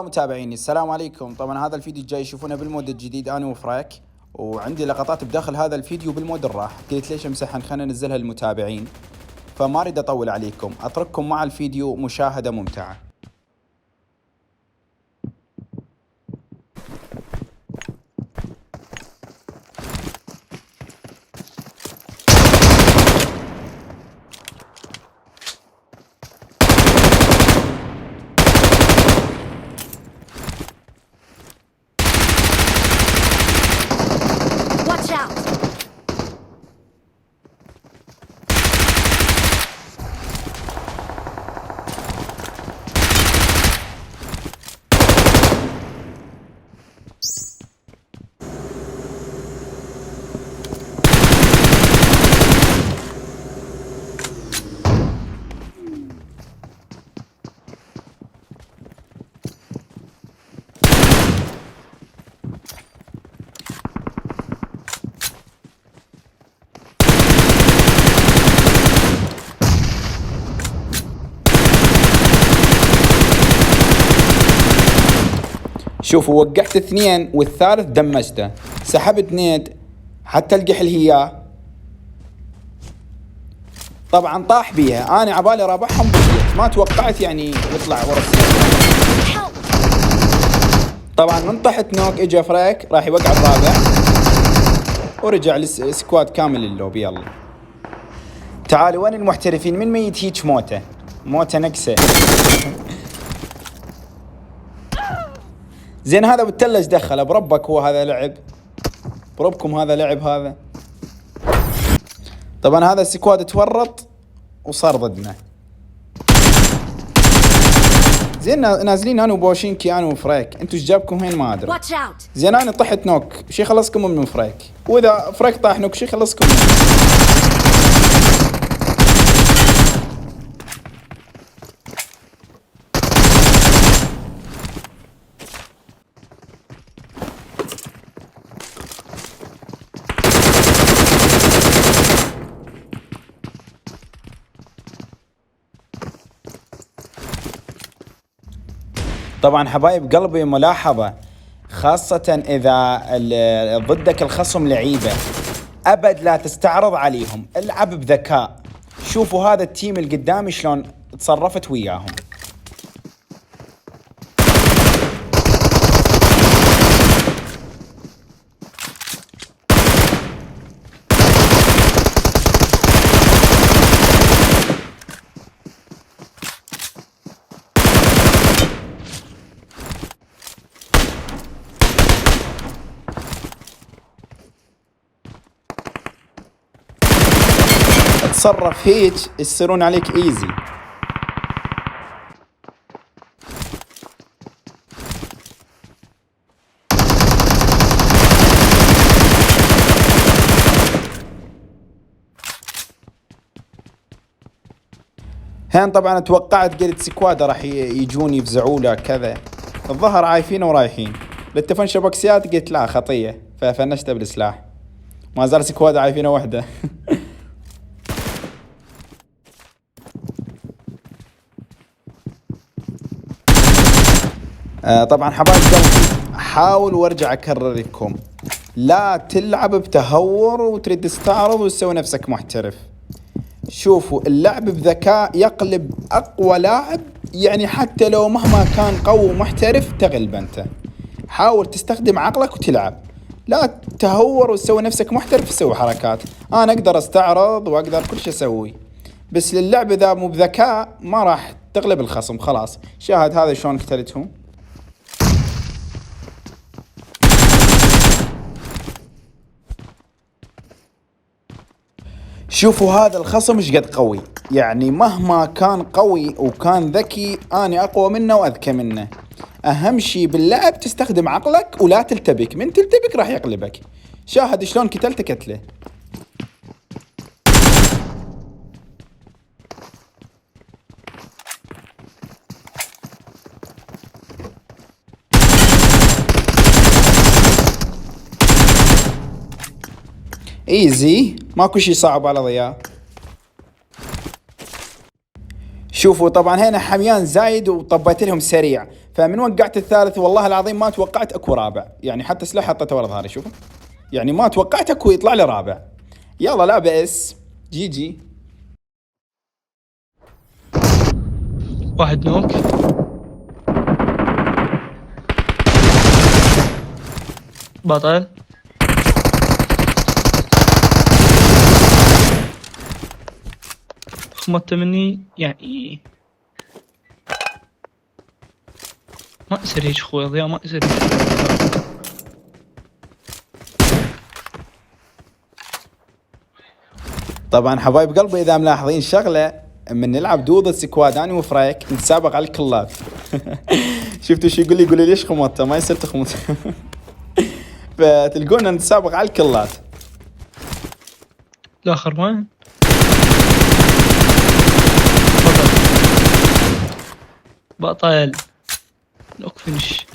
متابعيني، السلام عليكم. طبعا هذا الفيديو الجاي يشوفونه بالمود الجديد انا وفراك، وعندي لقطات بداخل هذا الفيديو بالمود الراح. قلت ليش امسحها، خلينا ننزلها للمتابعين، فما اريد اطول عليكم، اترككم مع الفيديو مشاهدة ممتعة. Watch out! شوفوا، وقعت اثنين والثالث دمجته، سحبت نيد حتى القح الهياه، طبعا طاح بيها. انا عبالي رابحهم بيت، ما توقعت يعني يطلع ورا السيارة. طبعا من طحت نوك اجا فريك راح يوقع الرابع، ورجع السكواد كامل اللوب. يلا تعالوا، وين المحترفين؟ من ميت هيج موته نكسه. زين هذا بالتلج دخله بربك، هو هذا لعب بربكم، هذا لعب هذا. طبعا هذا السكواد تورط وصار ضدنا. زين نازلين انا وبوشينكي انا وفريك، انتوا ايش جابكم هين ما ادري. زين انا طحت نوك، شي خلصكم من فريك، واذا فريك طاح نوك شي خلصكم منه. طبعا حبايب قلبي، ملاحظة خاصة إذا ضدك الخصم لعيبة، أبد لا تستعرض عليهم، العب بذكاء. شوفوا هذا التيم اللي قدامي شلون تصرفت وياهم. تصرف هيك يصيرون عليك ايزي. هين طبعا توقعت قلت سكواد راح يجون يفزعوا له كذا، الظهر عايفين ورايحين للتفن شبكسيات، قلت لا خطية، ففنشته بالسلاح. ما زال سكواد عايفينه وحده. طبعا حبايب قلبي، حاول وارجع اكرر لكم، لا تلعب بتهور وتريد تستعرض وتسوي نفسك محترف. شوفوا اللعب بذكاء يقلب اقوى لاعب، يعني حتى لو مهما كان قوي ومحترف تغلب انت. حاول تستخدم عقلك وتلعب، لا تهور وتسوي نفسك محترف تسوي حركات. انا اقدر استعرض واقدر كل شيء اسوي، بس للعب اذا مو بذكاء ما راح تغلب الخصم. خلاص شاهد هذا شلون قتلتهم. شوفوا هذا الخصم ايش قد قوي، يعني مهما كان قوي وكان ذكي انا اقوى منه واذكى منه. اهم شي باللعب تستخدم عقلك ولا تلتبك، من تلتبك راح يقلبك. شاهد شلون قتلته قتله. ايزي، ماكو شي صعب على ضياء. شوفوا طبعا هنا حميان زايد وطبيت لهم سريع، فمن وقعت الثالث والله العظيم ما توقعت اكو رابع، يعني حتى سلاح حطيته ورا ظهري شوفوا، يعني ما توقعت اكو يطلع لي رابع. يلا لا بأس، جي جي. واحد نوك. بطل. خمطت مني يعني. ما يصير هيك اخوي ضياء، ما يصير هيك. طبعا حبايب قلبي اذا ملاحظين شغله، من نلعب دو سكواد انا وفريك نتسابق على الكلات. شفتوا شو يقول لي ليش خمطته؟ ما يصير تخمط. فتلقونا نتسابق على الكلات. الاخر وين؟ بطل. نوك فينش.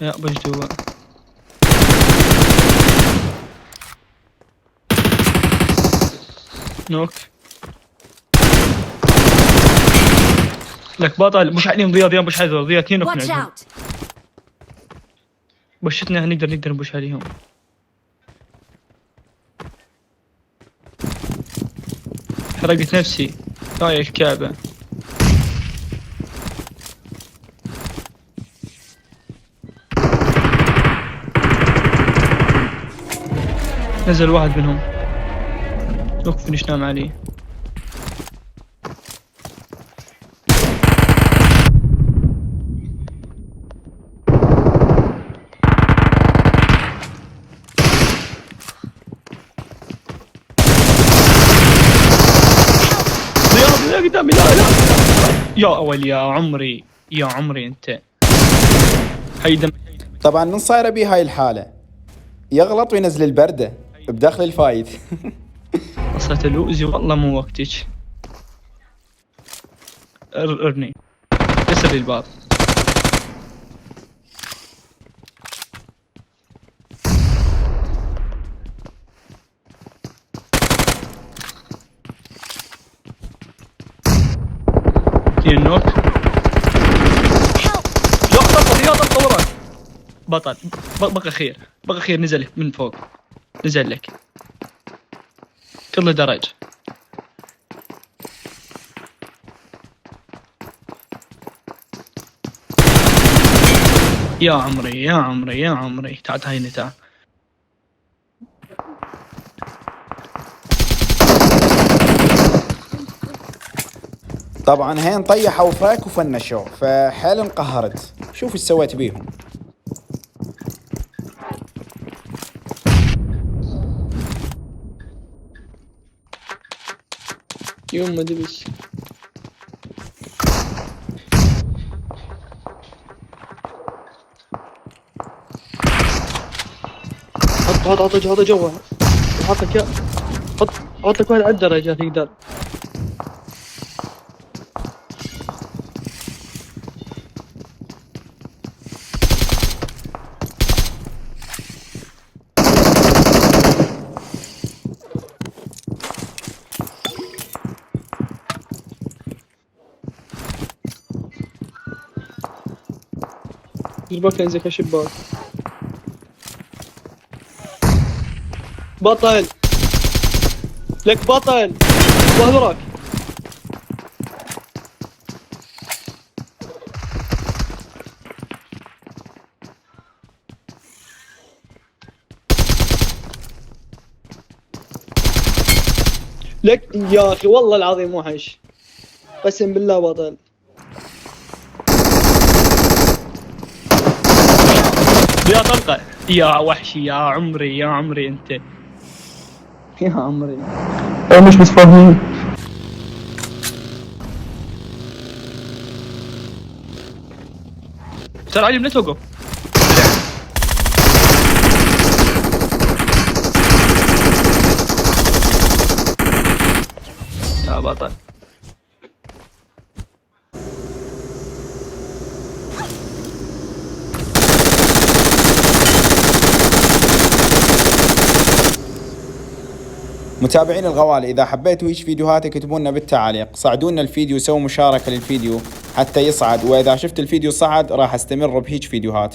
يا بجدوا نوك. لك بطل مش عليهم ضياء، ضياء مش عليهم ضياء، اثنين نوك Watch عندهم. out! بشتنا نقدر نبوش عليهم. حرقت نفسي. هاي الكعبة. نزل واحد منهم. نوك فينش نام عليه. ضياء قدامي، لا لا يا اول يا عمري، يا عمري انت. هيدا طبعا من صايره بيه هاي الحاله، يغلط وينزل البرده بداخل الفايت. قصة الوزي والله مو وقتك. ارني كسر لي الباب. في النوك. يا طلقة يا طلقة وراك. بطل. بقى خير، بقى خير. نزل من فوق، نزل لك كل درج. يا عمري يا عمري يا عمري، تعال هاي تعال. طبعا هين طيحوا فريك وفنشوا، فحيل انقهرت. شوف ايش سويت بيهم. يوم ما دبس. حط جوا. حط لك حط لك واحد على الدرجة تقدر. الباك ينزل كشباك. بطل لك بطل ظهرك. لك يا اخي والله العظيم وحش، قسم بالله بطل. يا طلقة يا وحشي، يا عمري يا عمري انت، يا عمري. مش متفاهمين. ترى علي لا توقف. يا بطل. متابعين الغوالي، إذا حبيتوا هيج فيديوهات اكتبوا لنا بالتعليق، صعدونا الفيديو، سووا مشاركة للفيديو حتى يصعد، وإذا شفت الفيديو صعد راح استمر بهيج فيديوهات.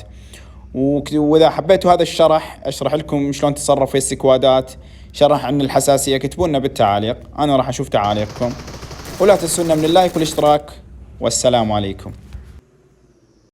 وإذا حبيتوا هذا الشرح أشرح لكم شلون تتصرف في السكوادات، شرح عن الحساسية، اكتبوا لنا بالتعليق، أنا راح أشوف تعاليقكم. ولا تنسونا من اللايك والاشتراك، والسلام عليكم.